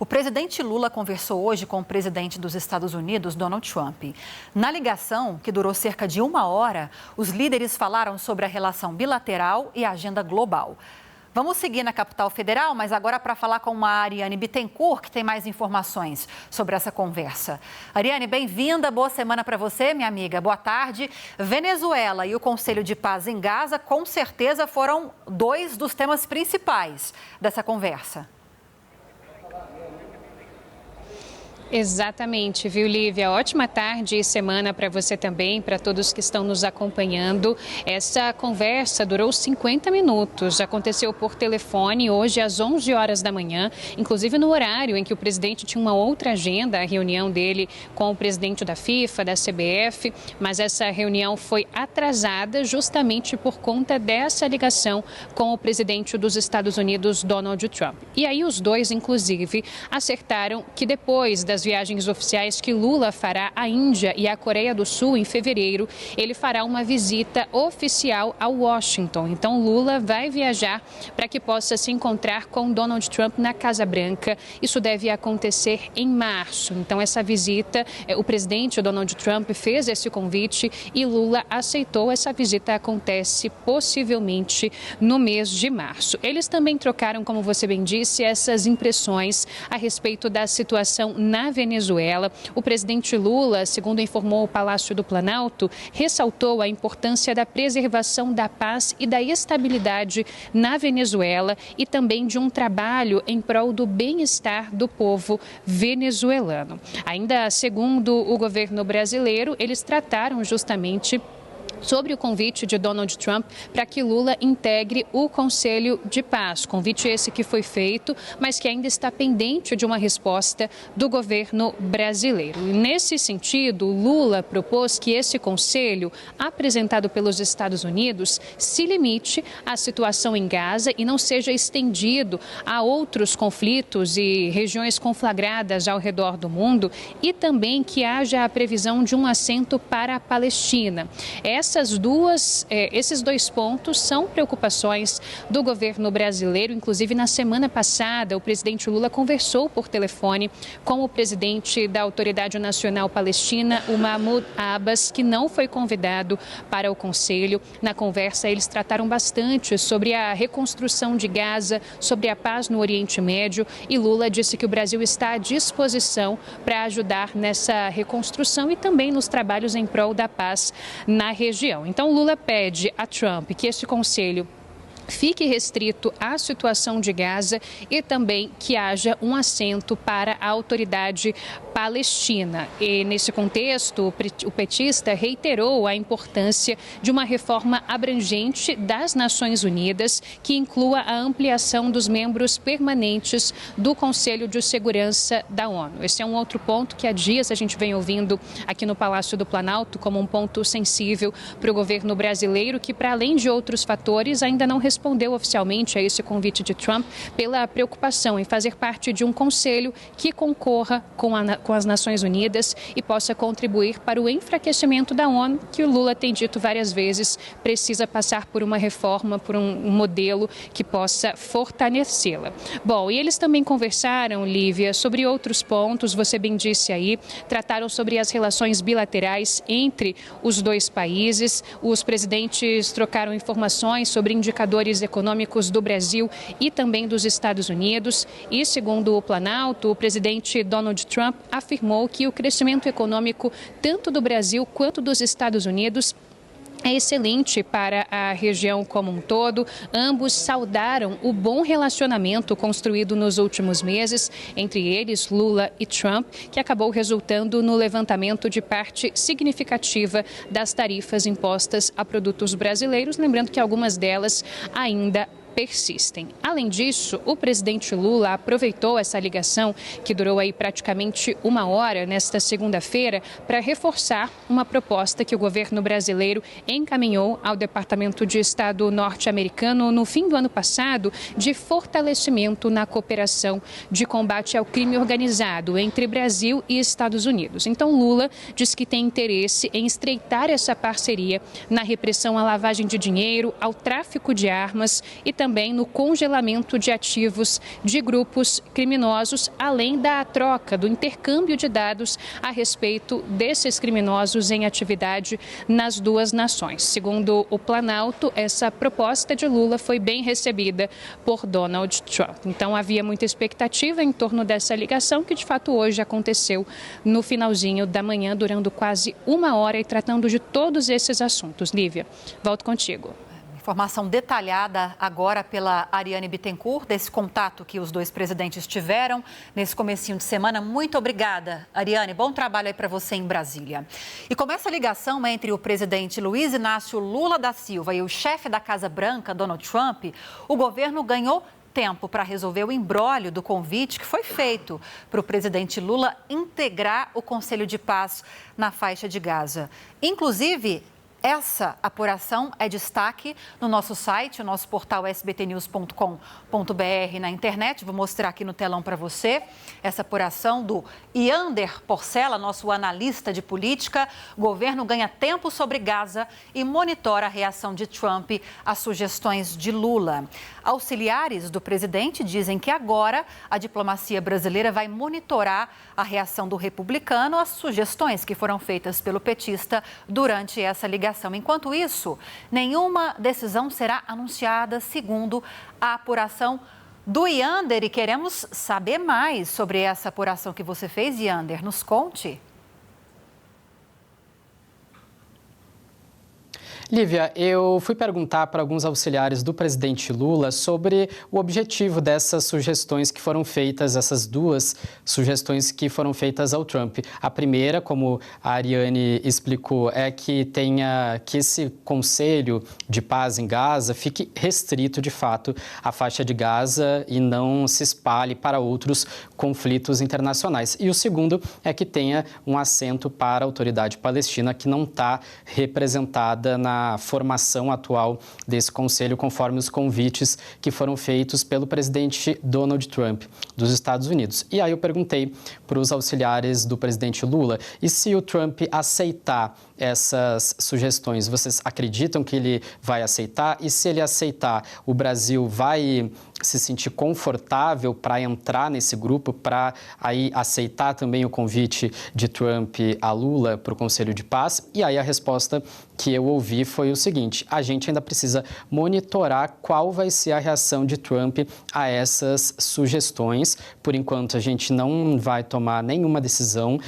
O presidente Lula conversou hoje com o presidente dos Estados Unidos, Donald Trump. Na ligação, que durou cerca de 1 hora, os líderes falaram sobre a relação bilateral e a agenda global. Vamos seguir na capital federal, mas agora para falar com a Ariane Bittencourt, que tem mais informações sobre essa conversa. Ariane, bem-vinda, boa semana para você, minha amiga. Boa tarde. Venezuela e o Conselho de Paz em Gaza, com certeza, foram dois dos temas principais dessa conversa. Exatamente, viu, Lívia? Ótima tarde e semana para você também, para todos que estão nos acompanhando. Essa conversa durou 50 minutos, aconteceu por telefone hoje às 11 horas da manhã, inclusive no horário em que o presidente tinha uma outra agenda, a reunião dele com o presidente da FIFA, da CBF, mas essa reunião foi atrasada justamente por conta dessa ligação com o presidente dos Estados Unidos, Donald Trump. E aí os dois, inclusive, acertaram que depois das viagens oficiais que Lula fará à Índia e à Coreia do Sul em fevereiro, ele fará uma visita oficial a Washington. Então, Lula vai viajar para que possa se encontrar com Donald Trump na Casa Branca. Isso deve acontecer em março. Então, essa visita, o presidente Donald Trump fez esse convite e Lula aceitou. Essa visita acontece possivelmente no mês de março. Eles também trocaram, como você bem disse, essas impressões a respeito da situação na Venezuela. O presidente Lula, segundo informou o Palácio do Planalto, ressaltou a importância da preservação da paz e da estabilidade na Venezuela e também de um trabalho em prol do bem-estar do povo venezuelano. Ainda segundo o governo brasileiro, eles trataram justamente sobre o convite de Donald Trump para que Lula integre o Conselho de Paz. Convite esse que foi feito, mas que ainda está pendente de uma resposta do governo brasileiro. E nesse sentido, Lula propôs que esse conselho, apresentado pelos Estados Unidos, se limite à situação em Gaza e não seja estendido a outros conflitos e regiões conflagradas ao redor do mundo, e também que haja a previsão de um assento para a Palestina. Esses dois pontos são preocupações do governo brasileiro. Inclusive, na semana passada, o presidente Lula conversou por telefone com o presidente da Autoridade Nacional Palestina, o Mahmoud Abbas, que não foi convidado para o conselho. Na conversa, eles trataram bastante sobre a reconstrução de Gaza, sobre a paz no Oriente Médio, e Lula disse que o Brasil está à disposição para ajudar nessa reconstrução e também nos trabalhos em prol da paz na região. Então, Lula pede a Trump que este conselho fique restrito à situação de Gaza e também que haja um assento para a autoridade palestina. E nesse contexto, o petista reiterou a importância de uma reforma abrangente das Nações Unidas que inclua a ampliação dos membros permanentes do Conselho de Segurança da ONU. Esse é um outro ponto que há dias a gente vem ouvindo aqui no Palácio do Planalto como um ponto sensível para o governo brasileiro, que, para além de outros fatores, ainda não respondeu oficialmente a esse convite de Trump pela preocupação em fazer parte de um conselho que concorra com as Nações Unidas e possa contribuir para o enfraquecimento da ONU, que o Lula tem dito várias vezes precisa passar por uma reforma, por um modelo que possa fortalecê-la. Bom, e eles também conversaram, Lívia, sobre outros pontos, você bem disse aí, trataram sobre as relações bilaterais entre os dois países. Os presidentes trocaram informações sobre indicadores econômicos do Brasil e também dos Estados Unidos. E, segundo o Planalto, o presidente Donald Trump afirmou que o crescimento econômico tanto do Brasil quanto dos Estados Unidos é excelente para a região como um todo. Ambos saudaram o bom relacionamento construído nos últimos meses entre eles, Lula e Trump, que acabou resultando no levantamento de parte significativa das tarifas impostas a produtos brasileiros, lembrando que algumas delas ainda persistem. Além disso, o presidente Lula aproveitou essa ligação, que durou aí praticamente 1 hora nesta segunda-feira, para reforçar uma proposta que o governo brasileiro encaminhou ao Departamento de Estado norte-americano no fim do ano passado, de fortalecimento na cooperação de combate ao crime organizado entre Brasil e Estados Unidos. Então, Lula diz que tem interesse em estreitar essa parceria na repressão à lavagem de dinheiro, ao tráfico de armas e também no congelamento de ativos de grupos criminosos, além da troca, do intercâmbio de dados a respeito desses criminosos em atividade nas duas nações. Segundo o Planalto, essa proposta de Lula foi bem recebida por Donald Trump. Então, havia muita expectativa em torno dessa ligação, que de fato hoje aconteceu no finalzinho da manhã, durando quase uma hora e tratando de todos esses assuntos. Lívia, volto contigo. Informação detalhada agora pela Ariane Bittencourt, desse contato que os dois presidentes tiveram nesse comecinho de semana. Muito obrigada, Ariane. Bom trabalho aí para você em Brasília. E como essa ligação entre o presidente Luiz Inácio Lula da Silva e o chefe da Casa Branca, Donald Trump, o governo ganhou tempo para resolver o imbróglio do convite que foi feito para o presidente Lula integrar o Conselho de Paz na faixa de Gaza. Inclusive, essa apuração é destaque no nosso site, o nosso portal sbtnews.com.br na internet. Vou mostrar aqui no telão para você essa apuração do Yander Porcela, nosso analista de política. O governo ganha tempo sobre Gaza e monitora a reação de Trump às sugestões de Lula. Auxiliares do presidente dizem que agora a diplomacia brasileira vai monitorar a reação do republicano às sugestões que foram feitas pelo petista durante essa ligação. Enquanto isso, nenhuma decisão será anunciada, segundo a apuração do Yander. E queremos saber mais sobre essa apuração que você fez, Yander. Nos conte. Lívia, eu fui perguntar para alguns auxiliares do presidente Lula sobre o objetivo dessas sugestões que foram feitas, essas duas sugestões que foram feitas ao Trump. A primeira, como a Ariane explicou, é que esse Conselho de Paz em Gaza fique restrito, de fato, à faixa de Gaza e não se espalhe para outros conflitos internacionais. E o segundo é que tenha um assento para a autoridade palestina, que não está representada na formação atual desse conselho, conforme os convites que foram feitos pelo presidente Donald Trump dos Estados Unidos. E aí eu perguntei para os auxiliares do presidente Lula, e se o Trump aceitar essas sugestões, vocês acreditam que ele vai aceitar? E se ele aceitar, o Brasil vai se sentir confortável para entrar nesse grupo, para aí aceitar também o convite de Trump a Lula para o Conselho de Paz? E aí a resposta que eu ouvi foi o seguinte: a gente ainda precisa monitorar qual vai ser a reação de Trump a essas sugestões. Por enquanto, a gente não vai tomar nenhuma decisão.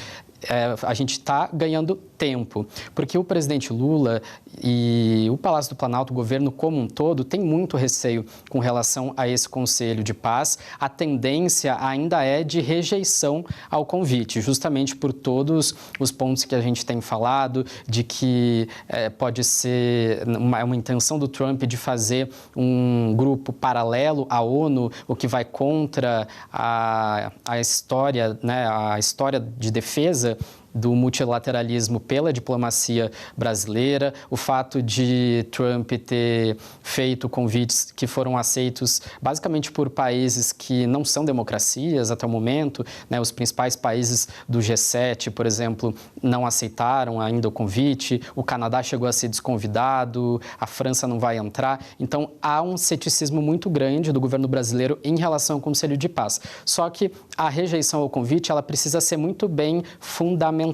A gente está ganhando tempo, porque o presidente Lula e o Palácio do Planalto, o governo como um todo, tem muito receio com relação a esse Conselho de Paz. A tendência ainda é de rejeição ao convite, justamente por todos os pontos que a gente tem falado, de que pode ser uma intenção do Trump de fazer um grupo paralelo à ONU, o que vai contra a história, né, a história de defesa do multilateralismo pela diplomacia brasileira, o fato de Trump ter feito convites que foram aceitos basicamente por países que não são democracias até o momento, né? Os principais países do G7, por exemplo, não aceitaram ainda o convite, o Canadá chegou a ser desconvidado, a França não vai entrar. Então, há um ceticismo muito grande do governo brasileiro em relação ao Conselho de Paz. Só que a rejeição ao convite, ela precisa ser muito bem fundamentada,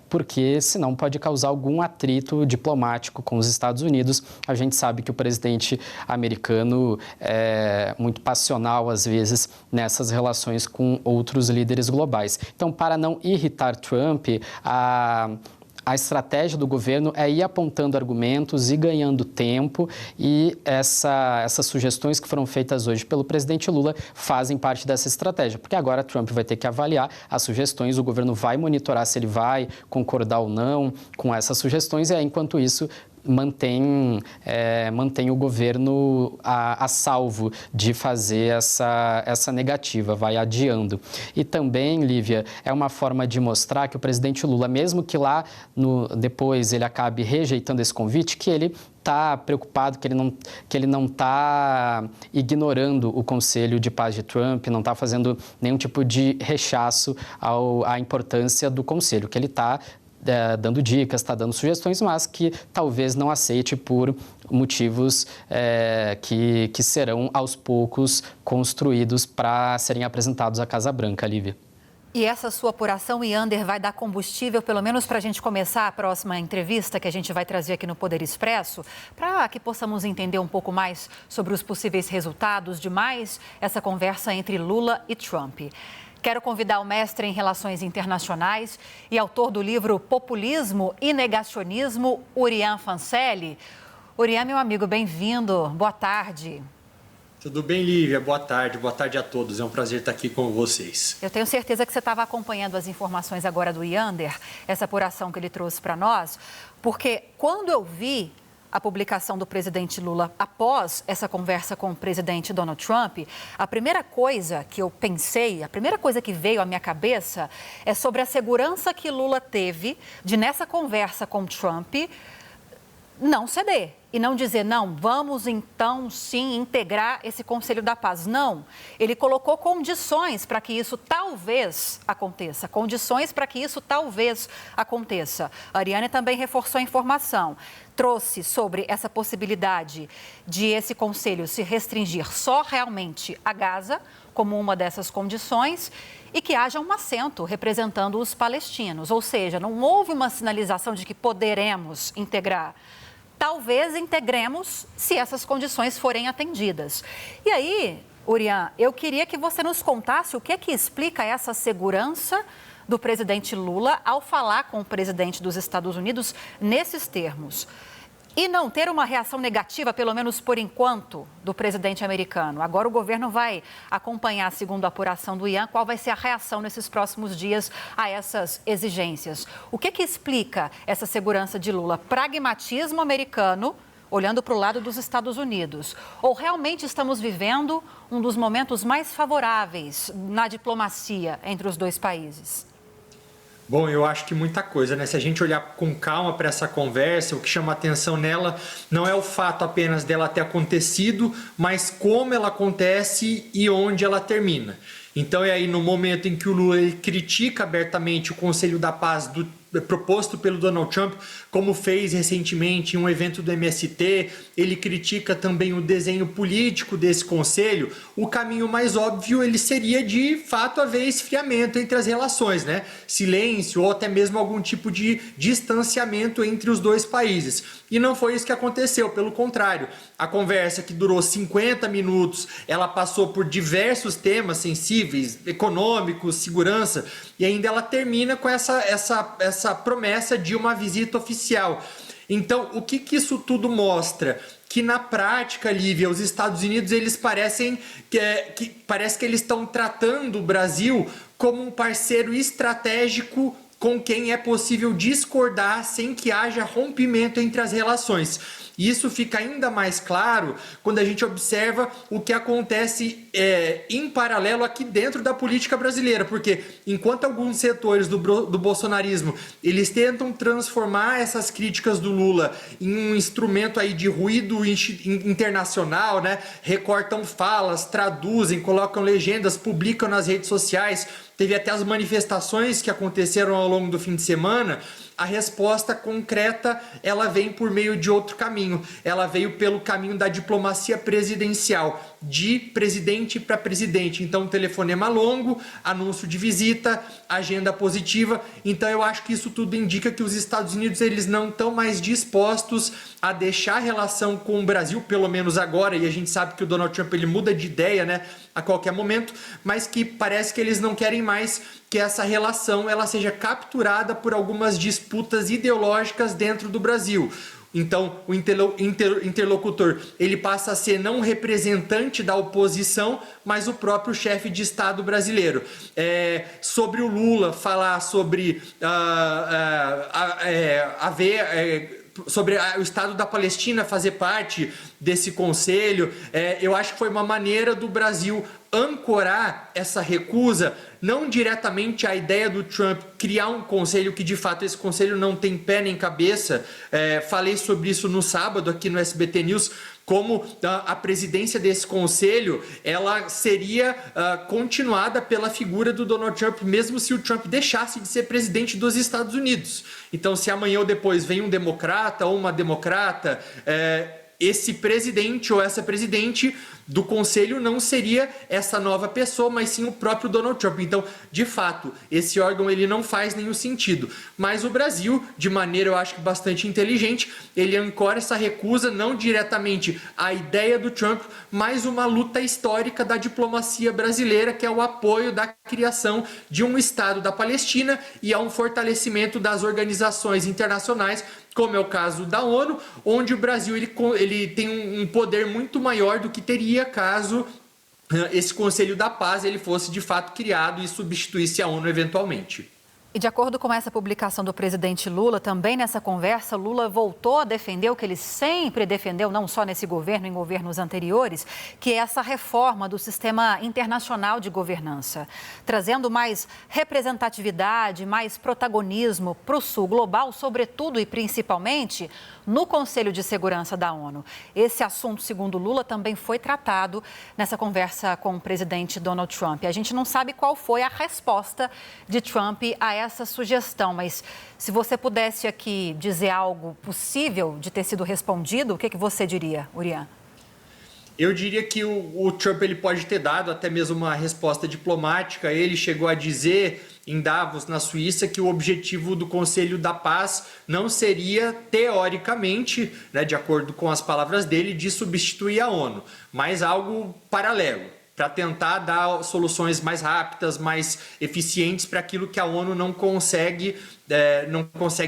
porque senão pode causar algum atrito diplomático com os Estados Unidos. A gente sabe que o presidente americano é muito passional, às vezes, nessas relações com outros líderes globais. Então, para não irritar Trump, a estratégia do governo é ir apontando argumentos e ganhando tempo, e essas sugestões que foram feitas hoje pelo presidente Lula fazem parte dessa estratégia, porque agora Trump vai ter que avaliar as sugestões, o governo vai monitorar se ele vai concordar ou não com essas sugestões, e aí, enquanto isso, mantém o governo a salvo de fazer essa negativa, vai adiando. E também, Lívia, é uma forma de mostrar que o presidente Lula, mesmo que lá depois ele acabe rejeitando esse convite, que ele está preocupado, que ele não está ignorando o Conselho de Paz de Trump, não está fazendo nenhum tipo de rechaço à importância do Conselho, que ele está dando dicas, está dando sugestões, mas que talvez não aceite por motivos que serão aos poucos construídos para serem apresentados à Casa Branca, Lívia. E essa sua apuração, Yander, vai dar combustível, pelo menos para a gente começar a próxima entrevista que a gente vai trazer aqui no Poder Expresso, para que possamos entender um pouco mais sobre os possíveis resultados de mais essa conversa entre Lula e Trump. Quero convidar o mestre em Relações Internacionais e autor do livro Populismo e Negacionismo, Urian Fancelli. Urian, meu amigo, bem-vindo. Boa tarde. Tudo bem, Lívia? Boa tarde a todos. É um prazer estar aqui com vocês. Eu tenho certeza que você estava acompanhando as informações agora do Yander, essa apuração que ele trouxe para nós, porque quando eu vi a publicação do presidente Lula após essa conversa com o presidente Donald Trump, a primeira coisa que eu pensei, a primeira coisa que veio à minha cabeça é sobre a segurança que Lula teve de, nessa conversa com Trump, não ceder e não dizer, não, vamos então sim integrar esse Conselho da Paz. Não, ele colocou condições para que isso talvez aconteça, A Ariane também reforçou a informação, trouxe sobre essa possibilidade de esse Conselho se restringir só realmente a Gaza, como uma dessas condições, e que haja um assento representando os palestinos, ou seja, não houve uma sinalização de que poderemos integrar. Talvez integremos se essas condições forem atendidas. E aí, Urian, eu queria que você nos contasse o que é que explica essa segurança do presidente Lula ao falar com o presidente dos Estados Unidos nesses termos. E não ter uma reação negativa, pelo menos por enquanto, do presidente americano. Agora o governo vai acompanhar, segundo a apuração do Ian, qual vai ser a reação nesses próximos dias a essas exigências. O que explica essa segurança de Lula? Pragmatismo americano, olhando para o lado dos Estados Unidos? Ou realmente estamos vivendo um dos momentos mais favoráveis na diplomacia entre os dois países? Bom, eu acho que muita coisa, né? Se a gente olhar com calma para essa conversa, o que chama atenção nela não é o fato apenas dela ter acontecido, mas como ela acontece e onde ela termina. Então é aí no momento em que o Lula ele critica abertamente o Conselho da Paz proposto pelo Donald Trump, como fez recentemente em um evento do MST, ele critica também o desenho político desse conselho. O caminho mais óbvio ele seria de fato haver esfriamento entre as relações, né? Silêncio ou até mesmo algum tipo de distanciamento entre os dois países. E não foi isso que aconteceu, pelo contrário. A conversa que durou 50 minutos, ela passou por diversos temas sensíveis, econômicos, segurança, e ainda ela termina com essa promessa de uma visita oficial. Então, o que isso tudo mostra? Que na prática, Lívia, os Estados Unidos eles parece que eles estão tratando o Brasil como um parceiro estratégico com quem é possível discordar sem que haja rompimento entre as relações. E isso fica ainda mais claro quando a gente observa o que acontece em paralelo aqui dentro da política brasileira, porque enquanto alguns setores do bolsonarismo eles tentam transformar essas críticas do Lula em um instrumento aí de ruído internacional, né? Recortam falas, traduzem, colocam legendas, publicam nas redes sociais. Teve até as manifestações que aconteceram ao longo do fim de semana. A resposta concreta, ela vem por meio de outro caminho. Ela veio pelo caminho da diplomacia presidencial, de presidente para presidente. Então, telefonema longo, anúncio de visita, agenda positiva. Então, eu acho que isso tudo indica que os Estados Unidos eles não estão mais dispostos a deixar a relação com o Brasil, pelo menos agora, e a gente sabe que o Donald Trump ele muda de ideia, né, a qualquer momento, mas que parece que eles não querem mais que essa relação ela seja capturada por algumas disputas ideológicas dentro do Brasil. Então, o interlocutor ele passa a ser não um representante da oposição, mas o próprio chefe de Estado brasileiro. Sobre o Lula, falar sobre sobre o Estado da Palestina fazer parte desse conselho, eu acho que foi uma maneira do Brasil ancorar essa recusa não diretamente à ideia do Trump criar um conselho que, de fato, esse conselho não tem pé nem cabeça. Falei sobre isso no sábado aqui no SBT News, como a presidência desse conselho ela seria continuada pela figura do Donald Trump, mesmo se o Trump deixasse de ser presidente dos Estados Unidos. Então, se amanhã ou depois vem um democrata ou uma democrata, esse presidente ou essa presidente do conselho não seria essa nova pessoa, mas sim o próprio Donald Trump. Então, de fato, esse órgão ele não faz nenhum sentido. Mas o Brasil, de maneira eu acho que bastante inteligente, ele ancora essa recusa não diretamente à ideia do Trump, mas uma luta histórica da diplomacia brasileira, que é o apoio da criação de um Estado da Palestina e a um fortalecimento das organizações internacionais, como é o caso da ONU, onde o Brasil ele tem um poder muito maior do que teria caso esse Conselho da Paz ele fosse de fato criado e substituísse a ONU eventualmente. E de acordo com essa publicação do presidente Lula, também nessa conversa, Lula voltou a defender o que ele sempre defendeu, não só nesse governo, em governos anteriores, que é essa reforma do sistema internacional de governança, trazendo mais representatividade, mais protagonismo para o Sul global, sobretudo e principalmente no Conselho de Segurança da ONU. Esse assunto, segundo Lula, também foi tratado nessa conversa com o presidente Donald Trump. A gente não sabe qual foi a resposta de Trump a essa sugestão, mas se você pudesse aqui dizer algo possível de ter sido respondido, o que você diria, Urian? Eu diria que o Trump ele pode ter dado até mesmo uma resposta diplomática. Ele chegou a dizer em Davos, na Suíça, que o objetivo do Conselho da Paz não seria, teoricamente, né, de acordo com as palavras dele, de substituir a ONU, mas algo paralelo, para tentar dar soluções mais rápidas, mais eficientes para aquilo que a ONU não consegue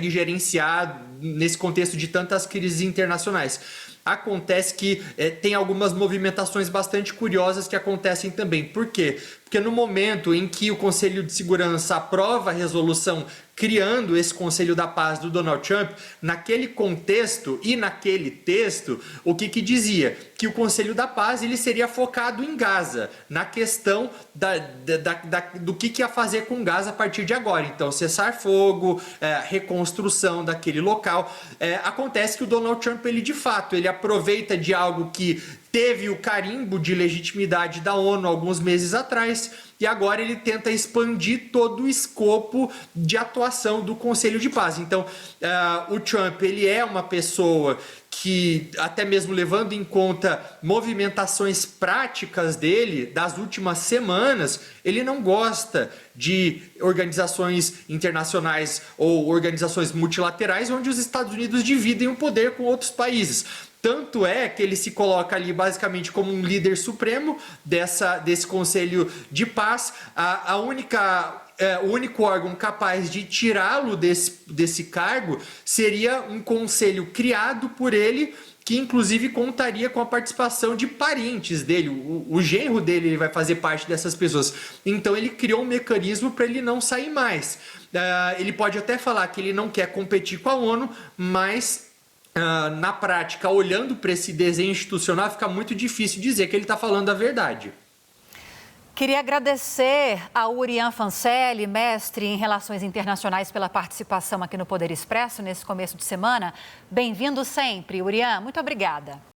gerenciar nesse contexto de tantas crises internacionais. Acontece que tem algumas movimentações bastante curiosas que acontecem também. Por quê? Porque no momento em que o Conselho de Segurança aprova a resolução criando esse Conselho da Paz do Donald Trump, naquele contexto e naquele texto, o que dizia? Que o Conselho da Paz ele seria focado em Gaza, na questão do que ia fazer com Gaza a partir de agora. Então, cessar fogo, reconstrução daquele local. Acontece que o Donald Trump, ele de fato, ele aproveita de algo que teve o carimbo de legitimidade da ONU alguns meses atrás e agora ele tenta expandir todo o escopo de atuação do Conselho de Paz. Então, o Trump ele é uma pessoa que, até mesmo levando em conta movimentações práticas dele das últimas semanas, ele não gosta de organizações internacionais ou organizações multilaterais onde os Estados Unidos dividem o poder com outros países. Tanto é que ele se coloca ali basicamente como um líder supremo desse Conselho de Paz. O único órgão capaz de tirá-lo desse cargo seria um conselho criado por ele, que inclusive contaria com a participação de parentes dele. O genro dele ele vai fazer parte dessas pessoas. Então ele criou um mecanismo para ele não sair mais. Ele pode até falar que ele não quer competir com a ONU, mas na prática, olhando para esse desenho institucional, fica muito difícil dizer que ele está falando a verdade. Queria agradecer a Urian Fancelli, mestre em Relações Internacionais, pela participação aqui no Poder Expresso nesse começo de semana. Bem-vindo sempre, Urian. Muito obrigada.